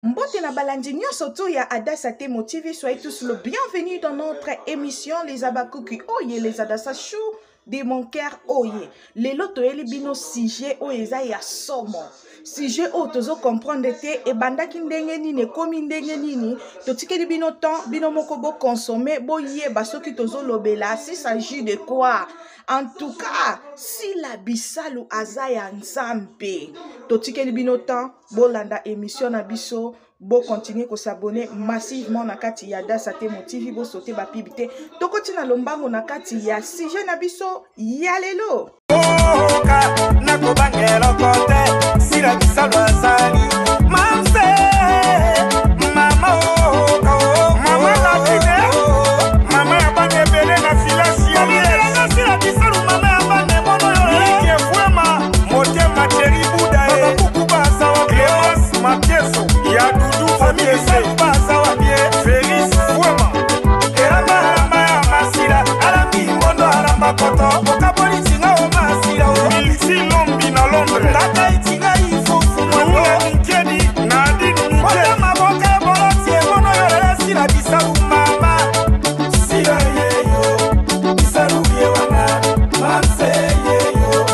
Mbote na balandi nyonso tu ya Adassa Temo TV, soyez tous le bienvenue dans notre émission Les Abakuki Oye, les Adassa Chou de mon cœur Oye. Les loto eli bino sujet oyeza ya somo. Sujet o tozo comprendre te e bandaki ndenge nini komi ndenge nini to tikeli bino temps bino moko bo consommer bo yeba soki tozo lobela si s'agit de quoi. En tout cas, si la bisalu azaya nzambe to tikeli bino temps bo landa émission na biso bo continuer ko s'abonner massivement na kati ya Adassa Temo TV bo sauter ba pibité to kotina lombango na kati ya sujet na biso ya lelo. Na kobangela kote si la bisalu azali mamse mama mama la tine mama abane bele na filasi ya miela si la bisalu mama abane mono yoike fuema mote materi buda baba kukuba sawa Clémence Mapieso ya dudu famille se basawa bien Félix fuema eramba haramba ya masira alambi mondo haramba koto okaboli tinga o masira o milisi lombi na Londres tata itinga ifufu mwana mkedi na dini mkedi maboka bolotie mono yorele sila bisalu mama sila yeyo bisalu yewana mamse yeyo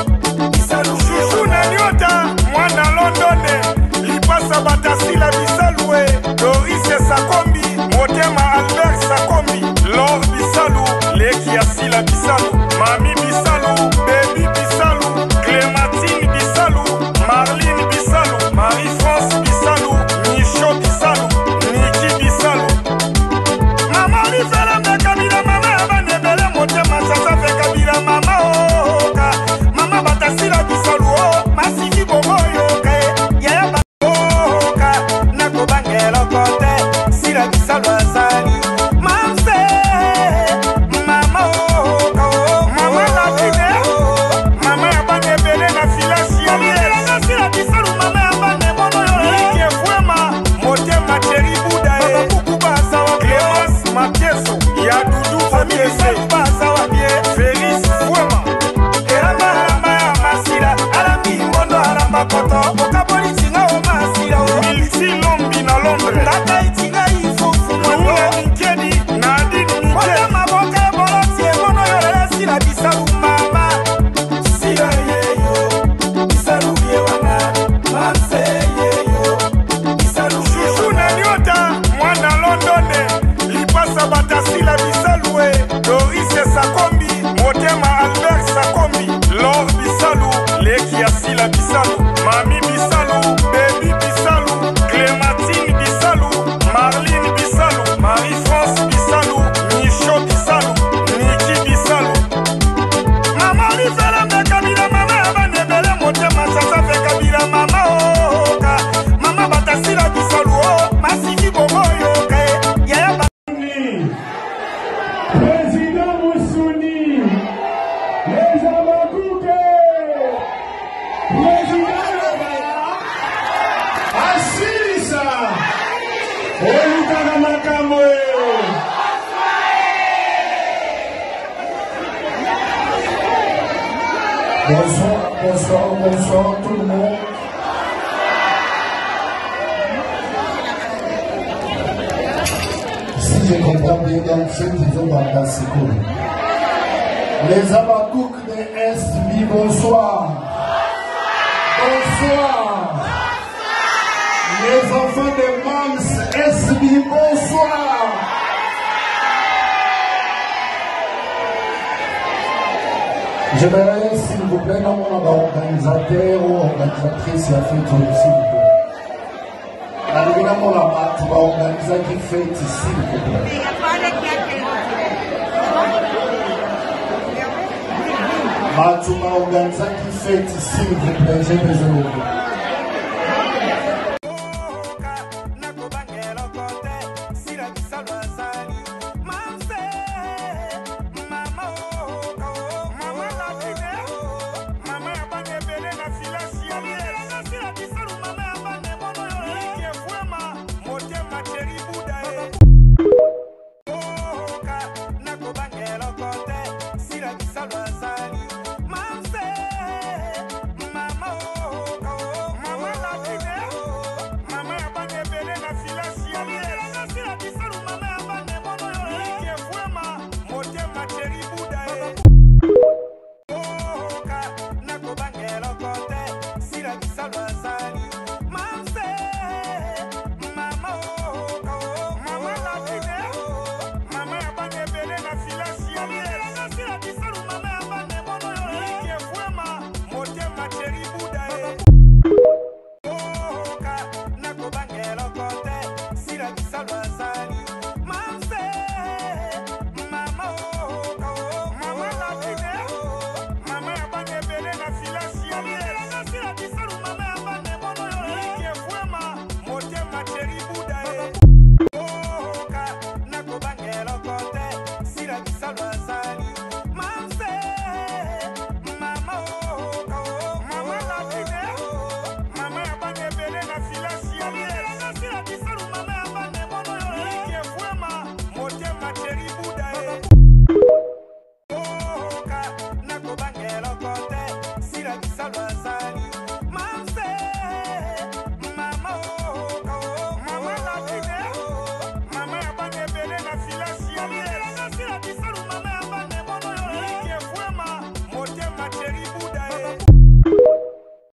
bisalu shushu na nyota mwana Londone lipasa bata sila bisalu e Doris Sakombi motema Albert Sakombi Lor bisalu leki ya sila bisalu mami bisalu baby bisalu Clémentine bisalu Marline bisalu Marie-France bisalu Micho bisalu Niki bisalu mama olifela mbekabila mama abanebele motema sasa fekabila mama oka mama batasila bisalu o masiki boboyoka yaya baoka nakobangela kote sila bisalu azali mamse mama oka mama latine mama abanebele na filasi ya miela sila bisalu mama abane mono yo ike fuema motema teri buda baba kukuba sawa Clémence Mapieso ya dudu famille se basawa bien Félix fuema eramba haramba ya masira alambi mondo haramba koto okaboli tinga o masira o milisi lombi na Londres tata itinga ifufu mwana mkedi na dini mkedi maboka bolotie mono yorele sila bisalu mama sila yeyo bisalu yewana mamse yeyo bisalu shushu na nyota mwana Londone lipasa bata sila bisalu e Doris Sakombi motema Albert Sakombi Lor bisalu leki ya sila bisalu mami bisalu baby bisalu Clémentine bisalu Marline bisalu Marie-France bisalu Micho bisalu Niki bisalu mama olifela mbekabila mama abanebele motema sasa fekabila mama oka mama batasila bisalu o masiki boboyoka yaya Président Moussouni, les Abakuki, Président Lobala, Assisa, Olukana Makamwe. Bonsoir, bonsoir, bonsoir tout le monde. Si je comprends bien, donc ceux qui ont dans la sécurité. Les Abakouk de SB, bonsoir. Bonsoir. Les enfants de Mams SB, bonsoir. Je verrai, s'il vous plaît, non, mon organisateur ou organisatrice, il a fait tout, s'il vous plaît. Évidemment, la mat va organiser qui fait ici, s'il vous plaît. Mat va organiser qui fait ici, s'il vous plaît. J'ai besoin de vous. Mama, Chéribout